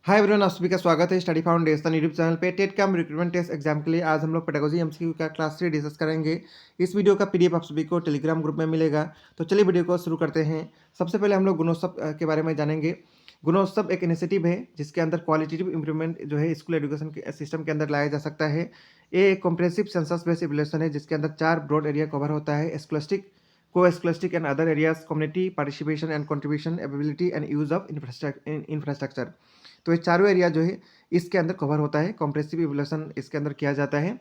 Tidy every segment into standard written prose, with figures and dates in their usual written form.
Hi everyone, आप सभी का स्वागत है स्टडी फाउंडेशन यूट्यूब चैनल पे। TET cum recruitment test exam के लिए आज हम लोग पेडागोजी एमसीक्यू का क्लास 3 डिस्कस करेंगे। इस वीडियो का पीडीएफ आप सभी को टेलीग्राम ग्रुप में मिलेगा। तो चलिए वीडियो को शुरू करते हैं। सबसे पहले हम लोग गुणोत्सव के बारे में जानेंगे। गुणोत्सव एक इनिशिएटिव है जिसके अंदर क्वालिटेटिव इंप्रूवमेंट जो है स्कूल एजुकेशन के सिस्टम के अंदर लाया जा सकता है। ये एक कॉम्प्रिहेंसिव सेंसस बेस्ड इवैल्यूएशन है जिसके अंदर 4 ब्रॉड एरिया कवर होता है: scholastic, co-scholastic and other areas, community participation and contribution, ability and use of infrastructure. तो ये चारों एरिया जो है इसके अंदर कवर होता है। कॉम्प्रिहेंसिव इवैल्यूएशन इसके अंदर किया जाता है।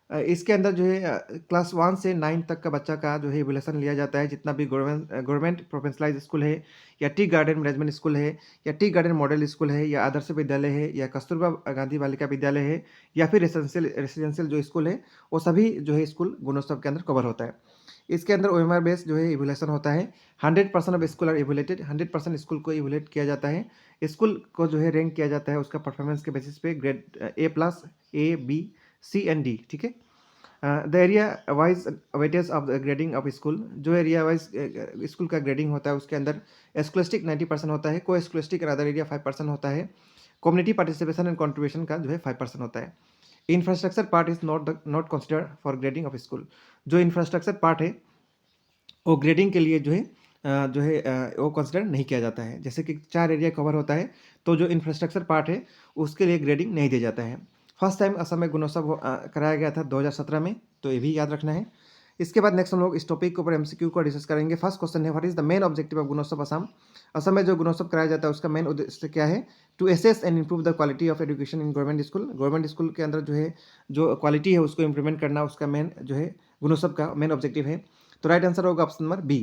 इसके अंदर जो है क्लास 1 से 9 तक का बच्चा का जो है इवैल्यूएशन लिया जाता है। जितना भी गवर्नमेंट प्रोफेशनलाइज्ड स्कूल है, या टी गार्डन मैनेजमेंट स्कूल है, या टी गार्डन मॉडल स्कूल है, या आदर्श विद्यालय है, या कस्तूरबा गांधी बालिका विद्यालय है, या फिर रेसिडेंशियल जो स्कूल है, वो सभी जो है स्कूल गुणोत्सव के अंदर कवर होता है। इसके अंदर ओएमआर बेस्ड जो है इवैल्यूएशन होता है। 100% of school are evaluated. 100% school को इवैल्यूएट किया जाता है। स्कूल को जो है रैंक किया जाता है उसका परफॉर्मेंस के बेसिस पे, grade A+, A, B, C and D, ठीक है। The area wise weightage of the grading of school, जो एरिया वाइज स्कूल का ग्रेडिंग होता है उसके अंदर स्कॉलस्टिक 90% होता है, को स्कॉलस्टिक और अदर एरिया 5% होता है, कम्युनिटी पार्टिसिपेशन एंड कंट्रीब्यूशन का जो है 5% होता है। Infrastructure part is not considered for grading of school. जो इंफ्रास्ट्रक्चर पार्ट है वो ग्रेडिंग के लिए वो कंसिडर नहीं किया जाता है। जैसे कि 4 एरिया कवर होता है, तो जो इंफ्रास्ट्रक्चर पार्ट है उसके लिए ग्रेडिंग नहीं दिया जाता है। फर्स्ट टाइम असम में गुणोत्सव कराया गया था 2017 में, तो ये भी याद रखना है। इसके बाद नेक्स्ट हम लोग इस टॉपिक के ऊपर एमसीक्यू को डिस्कस करेंगे। फर्स्ट क्वेश्चन है, what is the main objective of Gunotsav Assam. Assam में जो गुणोत्सव कराया जाता है उसका मेन उद्देश्य क्या है? To assess and improve the quality of education in government school. Government school के अंदर जो क्वालिटी है उसको इंप्रूवमेंट करना उसका मेन जो है गुणोत्सव का मेन ऑब्जेक्टिव है। तो राइट आंसर होगा option number B.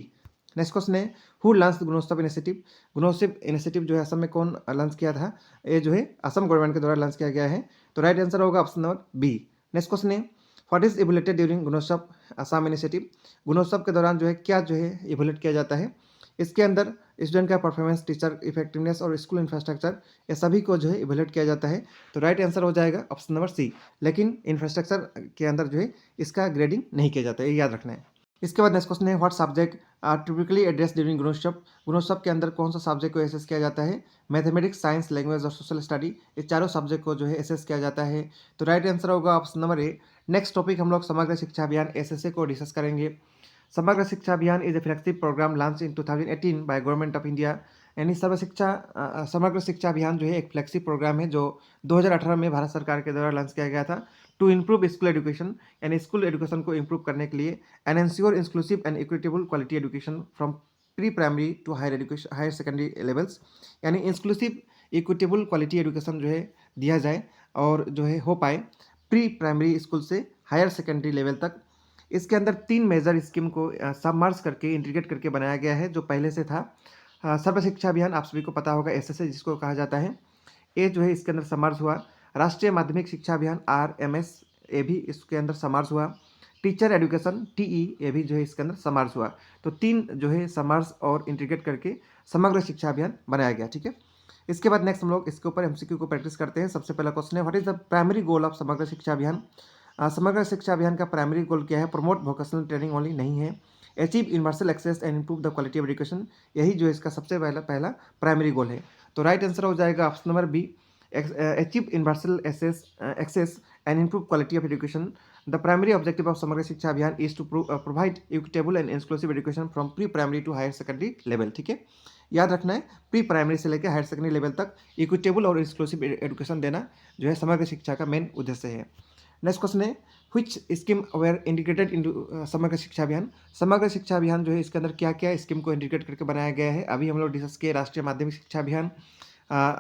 Next question है, who launch Gunotsav initiative. Gunotsav initiative जो है असम में कौन लॉन्च किया था? ये जो है असम गवर्नमेंट के द्वारा लॉन्च किया गया है। तो राइट आंसर होगा option number B. Next question है, what is evaluated during Gunotsav Assam initiative. Gunotsav के दौरान जो है क्या जो है इवैल्यूएट किया जाता है? इसके अंदर स्टूडेंट का परफॉर्मेंस, टीचर इफेक्टिवनेस और स्कूल इंफ्रास्ट्रक्चर, ये सभी को जो है इवैल्यूएट किया जाता है। तो राइट आंसर हो जाएगा ऑप्शन नंबर सी। लेकिन इंफ्रास्ट्रक्चर के अंदर जो है इसका ग्रेडिंग नहीं किया जाता है, ये याद रखना है। इसके बाद नेक्स्ट क्वेश्चन है, what subject are typically addressed during Gunotsav. Gunotsav के अंदर कौन सा सब्जेक्ट को एसेस किया जाता है? मैथमेटिक्स, साइंस, लैंग्वेज और सोशल स्टडी, ये चारों सब्जेक्ट को जो है एसेस किया जाता है। तो राइट आंसर होगा option number A. Next topic हम लोग समग्र शिक्षा अभियान एसएसए को डिस्कस करेंगे। Samagra Shiksha Abhiyan is a flagship programme launch in 2018 by government of India. यानी समग्र शिक्षा अभियान जो है एक फ्लैगशिप प्रोग्राम है जो 2018 में भारत सरकार के द्वारा लॉन्च किया गया था। टू इम्प्रूव स्कूल एजुकेशन, यानी स्कूल एजुकेशन को इम्प्रूव करने के लिए, and ensure inclusive and equitable quality education from pre primary to higher secondary levels. यानी इंक्लूसिव इक्विटेबल क्वालिटी एजुकेशन जो है दिया जाए और जो है हो पाए प्री प्राइमरी स्कूल से हायर सेकेंडरी लेवल तक। इसके अंदर 3 मेजर स्कीम को सबमर्ज करके इंटीग्रेट करके बनाया गया है जो पहले से था। सर्व शिक्षा अभियान आप सभी को पता होगा, एसएसए जिसको कहा जाता है, ये जो है इसके अंदर समर्ज हुआ। राष्ट्रीय माध्यमिक शिक्षा अभियान आरएमएस, ये भी इसके अंदर समर्ज हुआ। टीचर एजुकेशन टीई, ये भी जो है इसके अंदर समर्ज हुआ। तो 3 जो है समर्ज और इंटीग्रेट करके समग्र शिक्षा अभियान बनाया गया, ठीक है। इसके बाद नेक्स्ट हम लोग इसके ऊपर एमसीक्यू को प्रैक्टिस करते हैं। सबसे पहला क्वेश्चन है, what is the primary goal of Samagra Shiksha अभियान। समग्र शिक्षा अभियान का प्राइमरी गोल क्या है? प्रमोट वोकेशनल ट्रेनिंग ओनली नहीं है। Achieve universal access and improve the quality of education, यही जो इसका सबसे पहला पहला प्राइमरी गोल है। तो राइट आंसर हो जाएगा option number B, achieve universal access and improve quality of education. The primary objective of Samagra Shiksha Abhiyan is to provide equitable and inclusive education from pre primary to higher secondary level, ठीक है। याद रखना है, pre primary से लेकर higher secondary level तक equitable और inclusive education देना जो है समग्र शिक्षा का मेन उद्देश्य है। नेक्स्ट क्वेश्चन है, which scheme were integrated into समग्र शिक्षा अभियान। समग्र शिक्षा अभियान जो है इसके अंदर क्या क्या स्कीम को इंटीग्रेट करके बनाया गया है? अभी हम लोग डिस्कस किए, राष्ट्रीय माध्यमिक शिक्षा अभियान,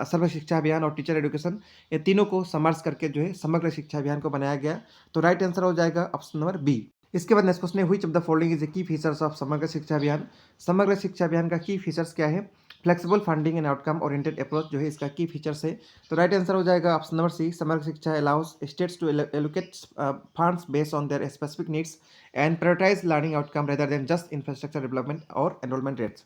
सर्व शिक्षा अभियान और टीचर एजुकेशन, ये तीनों को समर्ज करके जो है समग्र शिक्षा अभियान को बनाया गया। तो राइट आंसर हो जाएगा ऑप्शन नंबर बी। इसके बाद नेक्स्ट क्वेश्चन है, which of the following is the key features of Samagra Shiksha अभियान। समग्र शिक्षा अभियान का की फीचर्स क्या है? Flexible funding and outcome oriented approach जो है इसका की फीचर्स है। तो राइट आंसर हो जाएगा option number C. Samagra Shiksha allows states to allocate funds based on their specific needs and prioritise learning outcome rather than just infrastructure development और enrolment rates.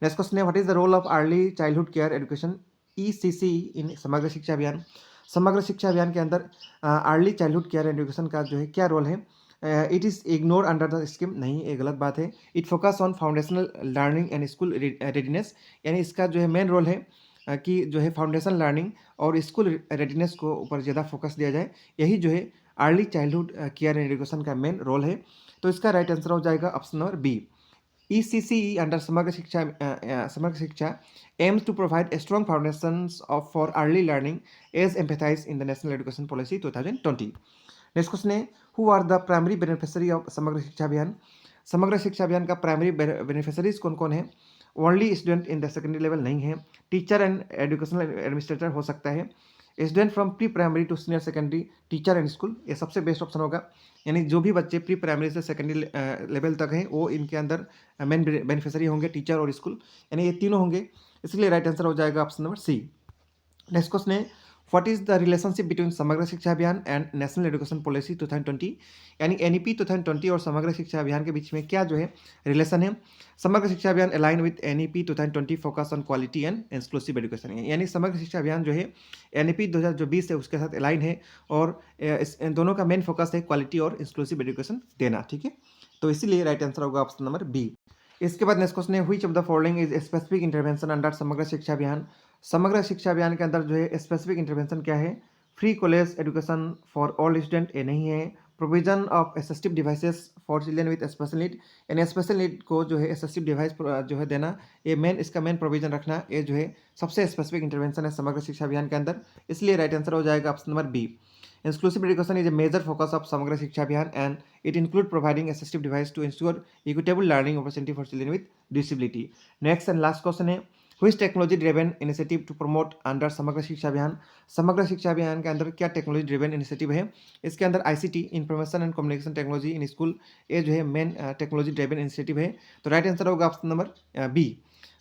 Next question है, what is the role of early childhood care education ECCE in Samagra Shiksha अभियान। समग्र शिक्षा अभियान के अंदर early childhood care education का जो है क्या रोल है? It is ignore under the scheme, नहीं, ये गलत बात है। It focus on foundational learning and school readiness, यानी इसका जो है मेन रोल है कि जो है फाउंडेशन लर्निंग और स्कूल रेडीनेस को ऊपर ज़्यादा फोकस दिया जाए। यही जो है early childhood care and education का मेन रोल है। तो इसका राइट आंसर हो जाएगा option number B. ECCE under Samagra Shiksha aims to provide a strong foundations for early learning as emphasized in the National Education Policy 2020. Next question है, who are the primary beneficiary of Samagra Shiksha अभियान। समग्र शिक्षा अभियान का primary beneficiaries कौन कौन है। Only student in the secondary level नहीं है, टीचर एंड एजुकेशनल एडमिनिस्ट्रेटर हो सकता है, student from pre primary to senior secondary, teacher and school, ये सबसे बेस्ट ऑप्शन होगा। यानी जो भी बच्चे प्री प्राइमरी से सेकेंडरी लेवल तक हैं वो इनके अंदर मेन बेनिफिशियरी होंगे, टीचर और स्कूल, यानी ये तीनों होंगे। इसलिए राइट आंसर हो जाएगा option number C. Next question है, what is the relationship between समग्र शिक्षा अभियान एंड नेशनल एजुकेशन पॉलिसी 2020। यानी NEP 2020 और समग्र शिक्षा अभियान के बीच में क्या जो है रिलेशन है। समग्र शिक्षा अभियान align with NEP 2020 focus on quality and inclusive education है। यानी समग्र शिक्षा अभियान जो है NEP 2020 है उसके साथ अलाइन है और इन दोनों का मेन फोकस है क्वालिटी और इंक्लूसिव एजुकेशन देना। ठीक है, तो इसीलिए राइट आंसर होगा ऑप्शन नंबर बी। इसके बाद नेक्स्ट क्वेश्चन है, which of the following is specific intervention under Samagra Shiksha अभियान। समग्र शिक्षा अभियान के अंदर जो है स्पेसिफिक इंटरवेंशन क्या है। Free college education for all student, ये नहीं है। Provision of assistive devices for children with special need, यानी स्पेशल नीड को जो है असिस्टिव डिवाइस जो है देना, ये मेन इसका मेन प्रोविजन रखना, ये जो है सबसे स्पेसिफिक इंटरवेंशन है समग्र शिक्षा अभियान के अंदर। इसलिए राइट आंसर हो जाएगा option number B. Inclusive education is a major focus of Samagra Shiksha Abhiyan and it includes providing assistive device to ensure equitable learning opportunity for children with disability. Next and last question है, which technology driven initiative to promote under समग्र शिक्षा अभियान। समग्र शिक्षा अभियान के अंदर क्या technology driven initiative है। इसके अंदर ICT information and communication technology in school, ये जो है मेन टेक्नोलॉजी ड्रिवन इनिशिएटिव है। तो राइट आंसर होगा ऑप्शन नंबर बी।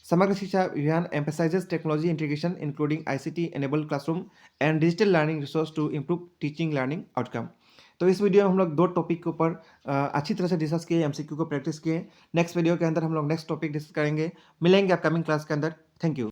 समग्र शिक्षा अभियान emphasizes technology integration including ICT enabled classroom and digital learning resource to improve teaching learning outcome। तो इस वीडियो में हम लोग दो टॉपिक के ऊपर अच्छी तरह से डिस्कस किए, MCQ को प्रैक्टिस किए। नेक्स्ट वीडियो के अंदर हम लोग नेक्स्ट टॉपिक डिस्कस करेंगे। मिलेंगे अपकमिंग क्लास के अंदर। Thank you.